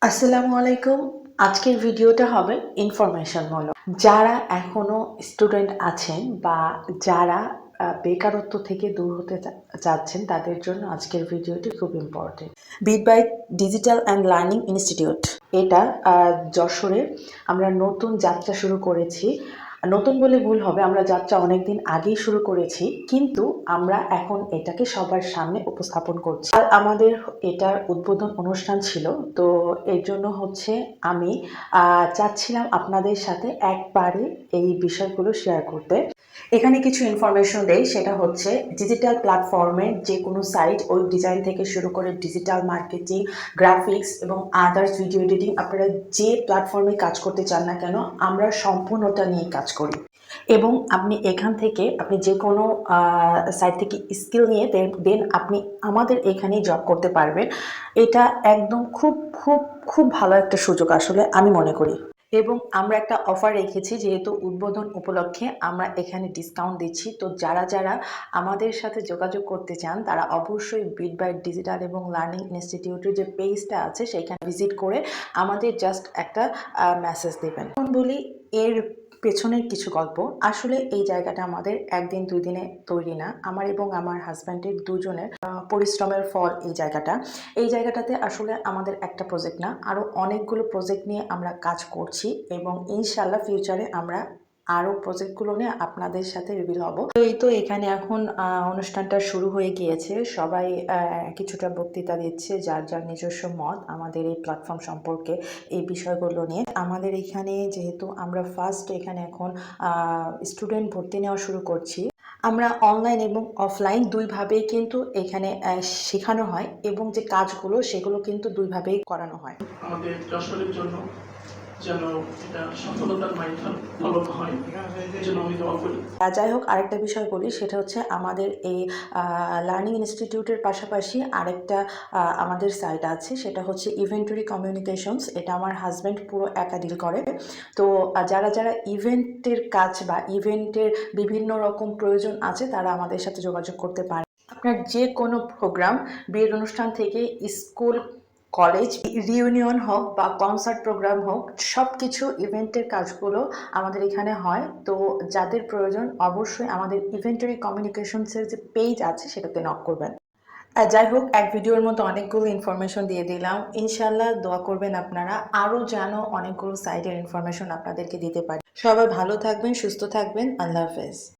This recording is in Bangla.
আসসালামু আলাইকুম। আজকের ভিডিওটা হবে ইনফরমেশনমূলক। যারা এখনো স্টুডেন্ট আছেন বা যারা বেকারত্ব থেকে দূর হতে চাচ্ছেন তাদের জন্য আজকের ভিডিওটি খুব important. Bit byte digital and learning institute, এটা যশোরে আমরা নতুন যাত্রা শুরু করেছি। নতুন বলে ভুল হবে, আমরা যাত্রা অনেকদিন আগেই শুরু করেছি, কিন্তু আমরা এখন এটাকে সবার সামনে উপস্থাপন করছি। আর আমাদের এটার উদ্বোধন অনুষ্ঠান ছিল, তো এর জন্য হচ্ছে আমি চাচ্ছিলাম আপনাদের সাথে একবারে এই বিষয়গুলো শেয়ার করতে। এখানে কিছু ইনফরমেশন দেই, সেটা হচ্ছে ডিজিটাল প্ল্যাটফর্মের যে কোনো সাইট, ওয়েব ডিজাইন থেকে শুরু করে ডিজিটাল মার্কেটিং, গ্রাফিক্স এবং আদার্স ভিডিও এডিটিং, আপনারা যে প্ল্যাটফর্মে কাজ করতে চান না কেন, আমরা সম্পূর্ণটা নিয়ে কাজ করি। এবং আপনি এখান থেকে আপনি যে কোনো সাইট থেকে স্কিল নিয়ে দেন আপনি আমাদের এখানেই জব করতে পারবেন। এটা একদম খুব খুব খুব ভালো একটা সুযোগ আসলে আমি মনে করি। এবং আমরা একটা অফার রেখেছি, যেহেতু উদ্বোধন উপলক্ষে আমরা এখানে ডিসকাউন্ট দিচ্ছি। তো যারা যারা আমাদের সাথে যোগাযোগ করতে চান তারা অবশ্যই বিট বাইট ডিজিটাল এবং লার্নিং ইনস্টিটিউটের যে পেজটা আছে সেখানে ভিজিট করে আমাদের জাস্ট একটা মেসেজ দেবেন। এখন বলি এর পেছনের কিছু গল্প। আসলে এই জায়গাটা আমাদের একদিন দুই দিনে তৈরি না, আমার এবং আমার হাজব্যান্ডের দুজনের পরিশ্রমের ফল এই জায়গাটাতে আসলে আমাদের একটা প্রজেক্ট না, আরও অনেকগুলো প্রজেক্ট নিয়ে আমরা কাজ করছি এবং ইনশাল্লাহ ফিউচারে আমরা আরও প্রজেক্টগুলো নিয়ে আপনাদের সাথে রিভিল হব। তো এই তো এখানে এখন অনুষ্ঠানটা শুরু হয়ে গিয়েছে, সবাই কিছুটা বক্তৃতা দিচ্ছে, যার যার নিজস্ব মত আমাদের এই প্ল্যাটফর্ম সম্পর্কে, এই বিষয়গুলো নিয়ে। আমাদের এখানে যেহেতু আমরা ফার্স্ট এখানে এখন স্টুডেন্ট ভর্তি নেওয়া শুরু করছি, আমরা অনলাইন এবং অফলাইন দুইভাবেই কিন্তু এখানে শেখানো হয় এবং যে কাজগুলো সেগুলো কিন্তু দুইভাবেই করানো হয় আমাদের যশোরের জন্য, যেন এটা সফলতার মাইলফলক ফলক হয়, যেন আমি দোয়া করি। যাই হোক, আরেকটা বিষয় বলি, সেটা হচ্ছে আমাদের এই লার্নিং ইনস্টিটিউটের পাশাপাশি আরেকটা আমাদের সাইট আছে, সেটা হচ্ছে ইভেন্টরি কমিউনিকেশনস। এটা আমার হাজব্যান্ড পুরো একা ডিল করে। তো যারা যারা ইভেন্টের কাজ বা ইভেন্টের বিভিন্ন রকম প্রয়োজন আছে তারা আমাদের সাথে যোগাযোগ করতে পারে। আপনার যে কোনো প্রোগ্রাম, বিয়ের অনুষ্ঠান থেকে স্কুল, কলেজ রিউনিয়ন হোক বা কনসার্ট প্রোগ্রাম হোক, সব কিছু ইভেন্টের কাজগুলো আমাদের এখানে হয়। তো যাদের প্রয়োজন অবশ্যই আমাদের ইভেন্টরি কমিউনিকেশনসের যে পেজ আছে সেটাতে নক করবেন। যাই হোক, এক ভিডিওর মতো অনেকগুলো ইনফরমেশন দিয়ে দিলাম, ইনশাল্লাহ দোয়া করবেন আপনারা আরও যেন অনেকগুলো সাইটের ইনফরমেশন আপনাদেরকে দিতে পারি। সবাই ভালো থাকবেন, সুস্থ থাকবেন, আল্লাহ হাফেজ।